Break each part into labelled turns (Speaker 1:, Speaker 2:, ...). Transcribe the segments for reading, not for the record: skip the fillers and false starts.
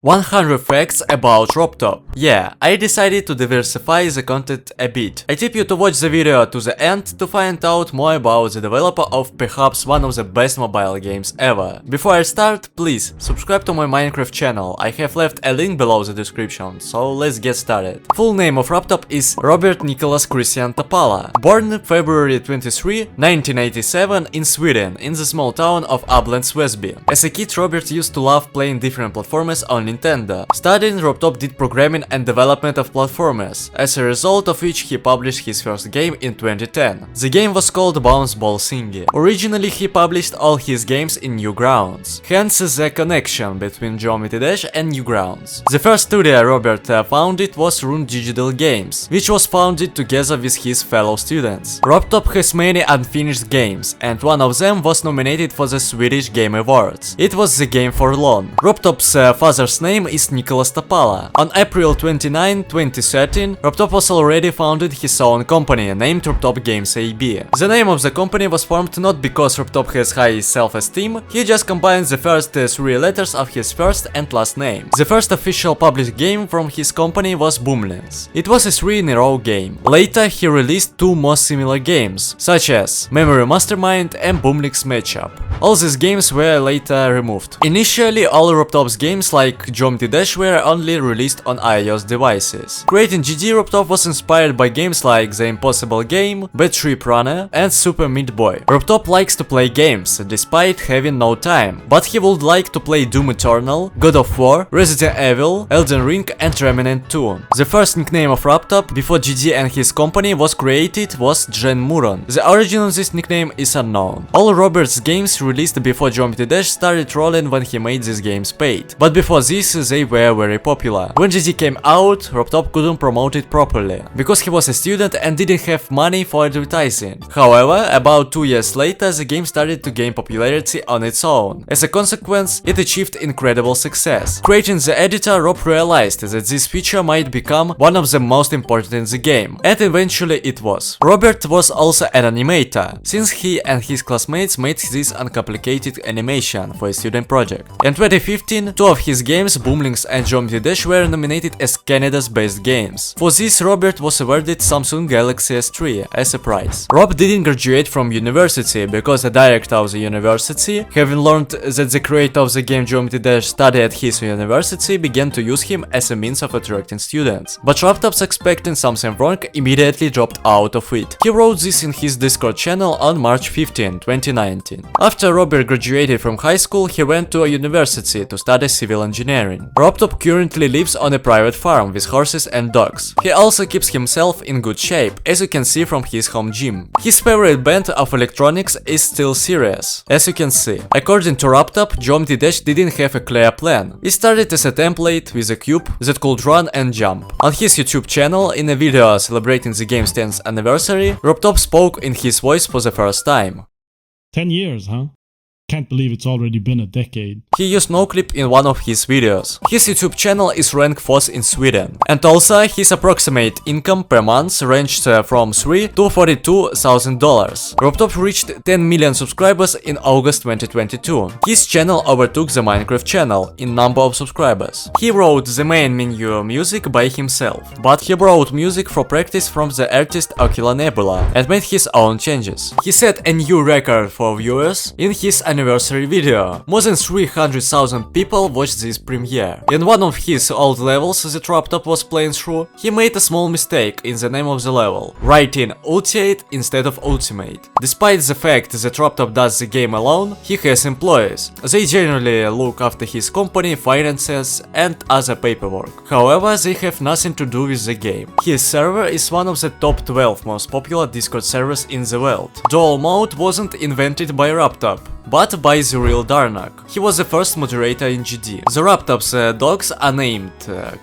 Speaker 1: 100 facts about Robtop. Yeah, I decided to diversify the content a bit. I tip you to watch the video to the end to find out more about the developer of perhaps one of the best mobile games ever. Before I start, please subscribe to my Minecraft channel. I have left a link below the description, so let's get started. Full name of Robtop is Robert Nicholas Christian Tapala. Born February 23, 1987 in Sweden, in the small town of Upplands Väsby. As a kid, Robert used to love playing different platformers on Nintendo. Studying, Robtop did programming and development of platformers, as a result of which he published his first game in 2010. The game was called Bounce Ball Thingy. Originally he published all his games in Newgrounds, hence the connection between Geometry Dash and Newgrounds. The first studio Robert founded was Rune Digital Games, which was founded together with his fellow students. Robtop has many unfinished games, and one of them was nominated for the Swedish Game Awards. It was the game for Lon. Robtop's father's name is Nicholas Tapala. On April 29, 2013, Robtop was already founded his own company named Robtop Games AB. The name of the company was formed not because Robtop has high self-esteem, he just combined the first three letters of his first and last name. The first official published game from his company was Boomlands. It was a 3-in-a-row game. Later he released two more similar games, such as Memory Mastermind and Boomlix Matchup. All these games were later removed. Initially all Robtop's games like Geometry Dash were only released on iOS devices. Creating GD, Robtop was inspired by games like The Impossible Game, Bad Trip Runner and Super Meat Boy. Robtop likes to play games, despite having no time, but he would like to play Doom Eternal, God of War, Resident Evil, Elden Ring and Remnant 2. The first nickname of Robtop, before GD and his company was created, was Jen Muron. The origin of this nickname is unknown. All Robert's games released before Geometry Dash started rolling when he made these games paid, but before this they were very popular. When GD came out, Robtop couldn't promote it properly, because he was a student and didn't have money for advertising. However, about 2 years later, the game started to gain popularity on its own. As a consequence, it achieved incredible success. Creating the editor, Rob realized that this feature might become one of the most important in the game, and eventually it was. Robert was also an animator, since he and his classmates made this uncomplicated animation for a student project. In 2015, two of his games, Boomlings and Geometry Dash, were nominated as Canada's best games. For this, Robert was awarded Samsung Galaxy S3 as a prize. Rob didn't graduate from university because the director of the university, having learned that the creator of the game Geometry Dash studied at his university, began to use him as a means of attracting students. But Robtop, suspecting something wrong, immediately dropped out of it. He wrote this in his Discord channel on March 15, 2019. After Robert graduated from high school, he went to a university to study civil engineering. Robtop currently lives on a private farm with horses and dogs. He also keeps himself in good shape, as you can see from his home gym. His favorite band of electronics is Still Serious, as you can see. According to Robtop, Geometry Dash didn't have a clear plan. It started as a template with a cube that could run and jump. On his YouTube channel, in a video celebrating the game's 10th anniversary, Robtop spoke in his voice for the first time.
Speaker 2: 10 years, huh? Can't believe it's already been a decade.
Speaker 1: He used noclip in one of his videos. His YouTube channel is ranked 4th in Sweden. And also, his approximate income per month ranged from $3 to $42,000. Robtop reached 10 million subscribers in August 2022. His channel overtook the Minecraft channel in number of subscribers. He wrote the main menu music by himself, but he brought music for practice from the artist Ocular Nebula and made his own changes. He set a new record for viewers in his anniversary video. More than 300,000 people watched this premiere. In one of his old levels that Robtop was playing through, he made a small mistake in the name of the level, writing Ultimate instead of Ultimate. Despite the fact that Robtop does the game alone, he has employees. They generally look after his company, finances and other paperwork. However, they have nothing to do with the game. His server is one of the top 12 most popular Discord servers in the world. Dual mode wasn't invented by Robtop, but by the real Darnak. He was the first moderator in GD. The Robtop's dogs are named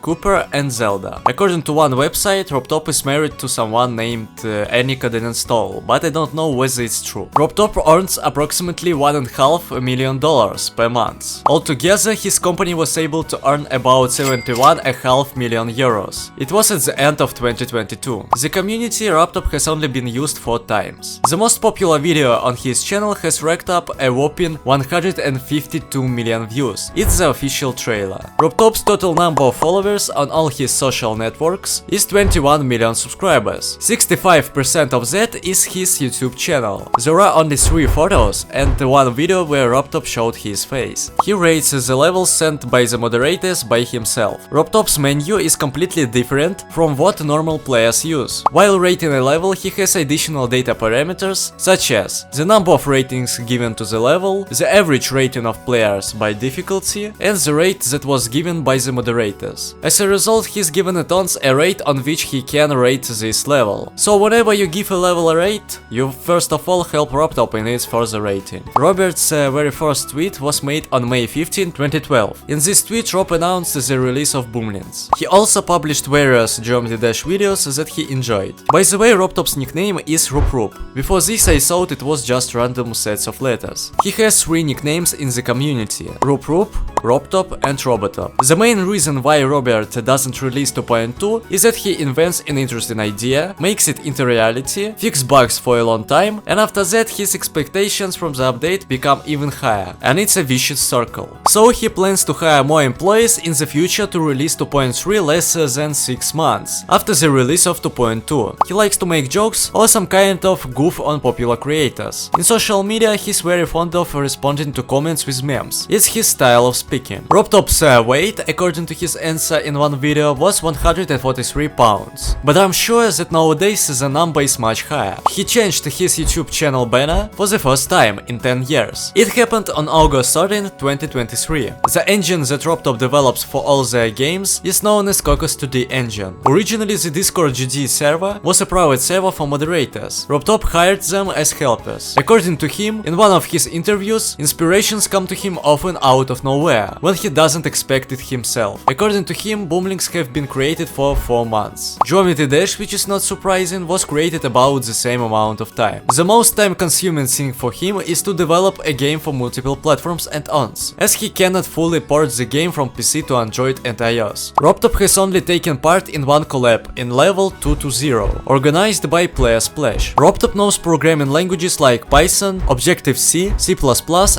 Speaker 1: Cooper and Zelda. According to one website, Robtop is married to someone named Annika Denenstall, but I don't know whether it's true. Robtop earns approximately $1.5 million per month. Altogether, his company was able to earn about 71.5 million euros. It was at the end of 2022. The community Robtop has only been used 4 times. The most popular video on his channel has racked up a whopping 152 million views. It's the official trailer. Robtop's total number of followers on all his social networks is 21 million subscribers. 65% of that is his YouTube channel. There are only 3 photos and one video where Robtop showed his face. He rates the levels sent by the moderators by himself. Robtop's menu is completely different from what normal players use. While rating a level, he has additional data parameters such as the number of ratings given to the level, the average rating of players by difficulty, and the rate that was given by the moderators. As a result, he's given Tons a rate on which he can rate this level. So whenever you give a level a rate, you first of all help Robtop in its further rating. Robert's very first tweet was made on May 15, 2012. In this tweet, Rob announced the release of Boomlings. He also published various Geometry Dash videos that he enjoyed. By the way, Robtop's nickname is Roop. Before this, I thought it was just random sets of letters. He has 3 nicknames in the community: Roop, Robtop and Robtop. The main reason why Robert doesn't release 2.2 is that he invents an interesting idea, makes it into reality, fixes bugs for a long time, and after that his expectations from the update become even higher, and it's a vicious circle. So he plans to hire more employees in the future to release 2.3 less than 6 months after the release of 2.2. He likes to make jokes or some kind of goof on popular creators. In social media, he's very fond of responding to comments with memes. It's his style of speaking. Robtop's weight, according to his answer in one video, was 143 pounds. But I'm sure that nowadays the number is much higher. He changed his YouTube channel banner for the first time in 10 years. It happened on August 13, 2023. The engine that Robtop develops for all their games is known as Cocos2D engine. Originally, the Discord GD server was a private server for moderators. Robtop hired them as helpers. According to him, in one of his interviews, inspirations come to him often out of nowhere, when he doesn't expect it himself. According to him, Boomlings have been created for 4 months. Geometry Dash, which is not surprising, was created about the same amount of time. The most time-consuming thing for him is to develop a game for multiple platforms and ONs, as he cannot fully port the game from PC to Android and iOS. Robtop has only taken part in one collab, in level 220, organized by Player Splash. Robtop knows programming languages like Python, Objective-C, C++,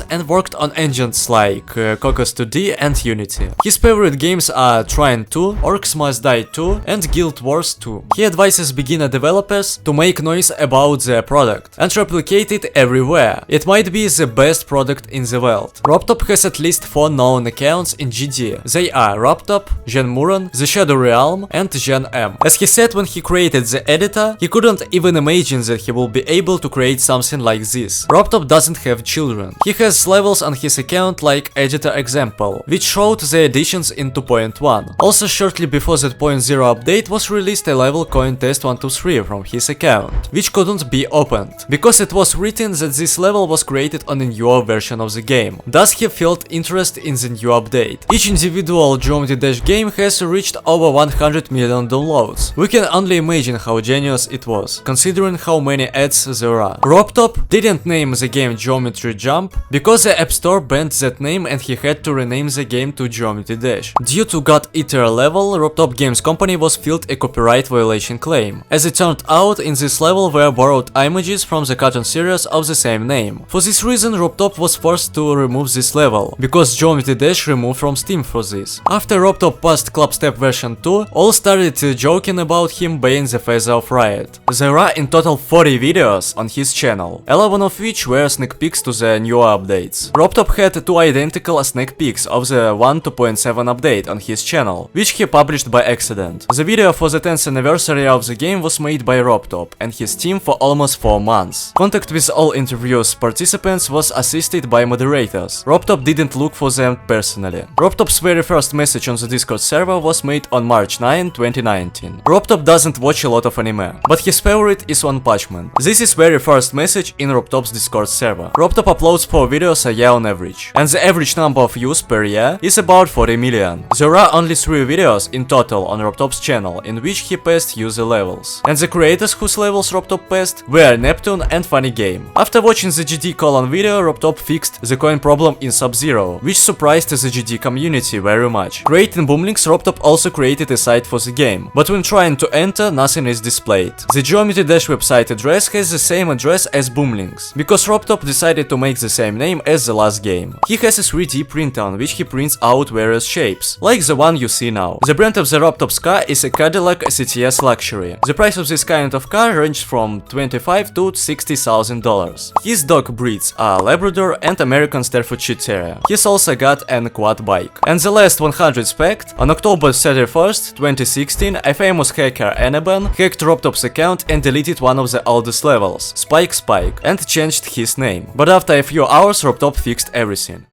Speaker 1: and worked on engines like Cocos2D and Unity. His favorite games are Trine 2, Orcs Must Die 2, and Guild Wars 2. He advises beginner developers to make noise about their product and replicate it everywhere. It might be the best product in the world. Robtop has at least 4 known accounts in GD. They are Robtop, Gen Muron, The Shadow Realm, and Gen M. As he said when he created the editor, he couldn't even imagine that he will be able to create something like this. Robtop doesn't have children. He has levels on his account like editor example, which showed the additions in 2.1. Also, shortly before that 0.0 update was released a level cointest123 from his account, which couldn't be opened, because it was written that this level was created on a newer version of the game. Thus he felt interest in the new update. Each individual Geometry Dash game has reached over 100 million downloads. We can only imagine how genius it was, considering how many ads there are. Robtop didn't name the game Geometry Jump because the App Store banned that name and he had to rename the game to Geometry Dash. Due to God Eater level, Robtop Games Company was filed a copyright violation claim. As it turned out, in this level were borrowed images from the cartoon series of the same name. For this reason, Robtop was forced to remove this level, because Geometry Dash removed from Steam for this. After Robtop passed Clubstep version 2, all started joking about him being the father of Riot. There are in total 40 videos on his channel, 11 of which were sneak peeks to the newer updates. Robtop had 2 identical sneak peeks of the 1.2.7 update on his channel, which he published by accident. The video for the 10th anniversary of the game was made by Robtop and his team for almost 4 months. Contact with all interviews participants was assisted by moderators. Robtop didn't look for them personally. Robtop's very first message on the Discord server was made on March 9, 2019. Robtop doesn't watch a lot of anime, but his favorite is One Punch Man. This is very first message in Robtop's Discord server. Robtop uploads 4 videos a year on average, and the average number of views per year is about 40 million. There are only 3 videos in total on Robtop's channel in which he passed user levels, and the creators whose levels Robtop passed were Neptune and Funny Game. After watching the GD colon video, Robtop fixed the coin problem in Sub-Zero, which surprised the GD community very much. Creating Boomlings, Robtop also created a site for the game, but when trying to enter, nothing is displayed. The Geometry Dash website address has the same address as Boomlings, because Robtop decided decided to make the same name as the last game. He has a 3D printer on which he prints out various shapes, like the one you see now. The brand of the Robtop's car is a Cadillac CTS Luxury. The price of this kind of car ranged from $25,000 to $60,000. His dog breeds are Labrador and American Staffordshire Terrier. He's also got an quad bike. And the last 100 fact, on October 31st, 2016, a famous hacker Anaban hacked Robtop's account and deleted one of the oldest levels, Spike, and changed his name. But after a few hours, Robtop fixed everything.